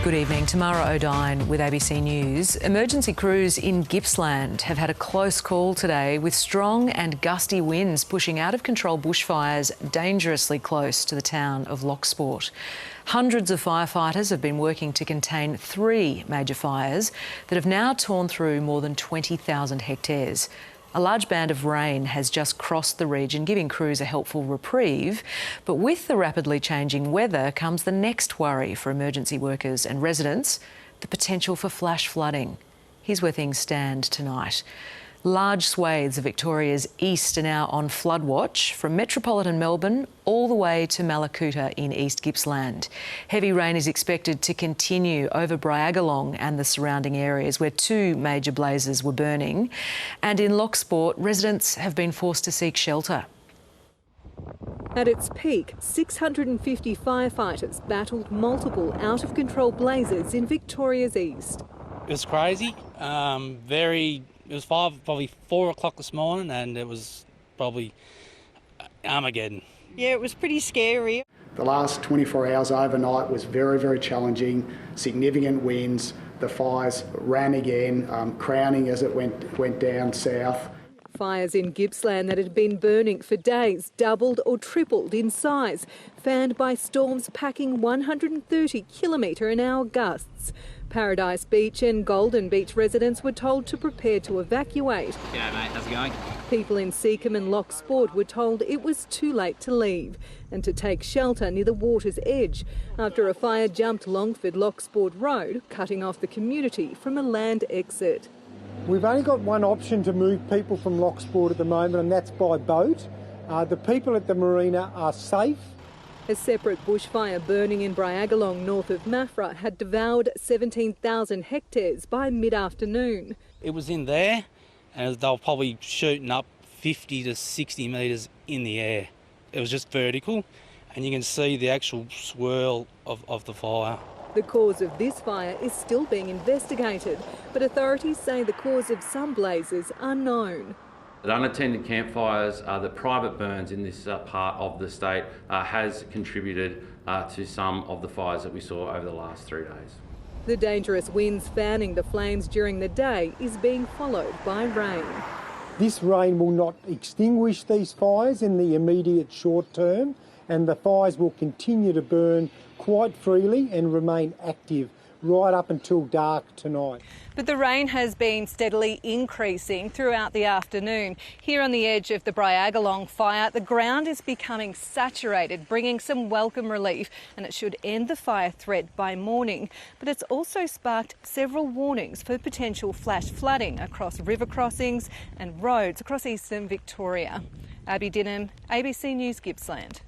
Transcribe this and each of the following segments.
Good evening, Tamara O'Dine with ABC News. Emergency crews in Gippsland have had a close call today with strong and gusty winds pushing out of control bushfires dangerously close to the town of Locksport. Hundreds of firefighters have been working to contain 3 major fires that have now torn through more than 20,000 hectares. A large band of rain has just crossed the region, giving crews a helpful reprieve. But with the rapidly changing weather comes the next worry for emergency workers and residents, the potential for flash flooding. Here's where things stand tonight. Large swathes of Victoria's east are now on flood watch, from metropolitan Melbourne all the way to Malakuta in East Gippsland. Heavy rain is expected to continue over Bryagalong and the surrounding areas where 2 major blazes were burning. And in Locksport, residents have been forced to seek shelter. At its peak, 650 firefighters battled multiple out-of-control blazes in Victoria's east. It was crazy, It was probably 4 o'clock this morning, and it was probably Armageddon. Yeah, it was pretty scary. The last 24 hours overnight was very, very challenging. Significant winds. The fires ran again, crowning as it went down south. Fires in Gippsland that had been burning for days doubled or tripled in size, fanned by storms packing 130 km/h gusts. Paradise Beach and Golden Beach residents were told to prepare to evacuate. G'day mate, how's it going? People in Seacombe and Locksport were told it was too late to leave and to take shelter near the water's edge after a fire jumped Longford Locksport Road, cutting off the community from a land exit. We've only got one option to move people from Locksport at the moment, and that's by boat. The people at the marina are safe. A separate bushfire burning in Bryagalong north of Maffra had devoured 17,000 hectares by mid-afternoon. It was in there, and they were probably shooting up 50 to 60 metres in the air. It was just vertical, and you can see the actual swirl of the fire. The cause of this fire is still being investigated, but authorities say the cause of some blazes are known. The unattended campfires, the private burns in this part of the state has contributed to some of the fires that we saw over the last 3 days. The dangerous winds fanning the flames during the day is being followed by rain. This rain will not extinguish these fires in the immediate short term, and the fires will continue to burn quite freely and remain active right up until dark tonight. But the rain has been steadily increasing throughout the afternoon. Here on the edge of the Bryagalong fire, the ground is becoming saturated, bringing some welcome relief, and it should end the fire threat by morning. But it's also sparked several warnings for potential flash flooding across river crossings and roads across eastern Victoria. Abby Dinham, ABC News, Gippsland.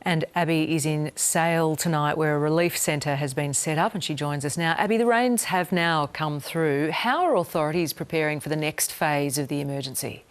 And Abby is in Sale tonight, where a relief centre has been set up, and she joins us now. Abby, the rains have now come through. How are authorities preparing for the next phase of the emergency?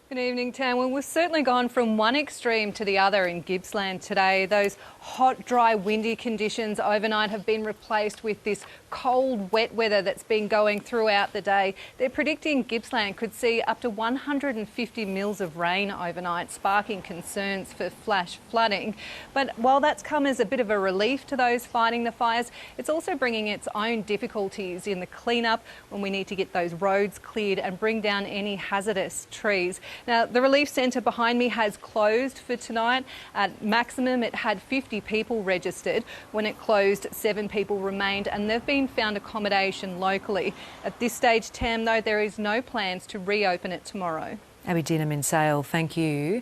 Good evening, Tam. Well, we've certainly gone from one extreme to the other in Gippsland today. Those hot, dry, windy conditions overnight have been replaced with this cold, wet weather that's been going throughout the day. They're predicting Gippsland could see up to 150 mils of rain overnight, sparking concerns for flash flooding. But while that's come as a bit of a relief to those fighting the fires, it's also bringing its own difficulties in the clean-up when we need to get those roads cleared and bring down any hazardous trees. Now, the relief centre behind me has closed for tonight. At maximum, it had 50 people registered. When it closed, 7 people remained, and they've been found accommodation locally. At this stage, Tam, though, there is no plans to reopen it tomorrow. Abby Dinham in Sale, thank you.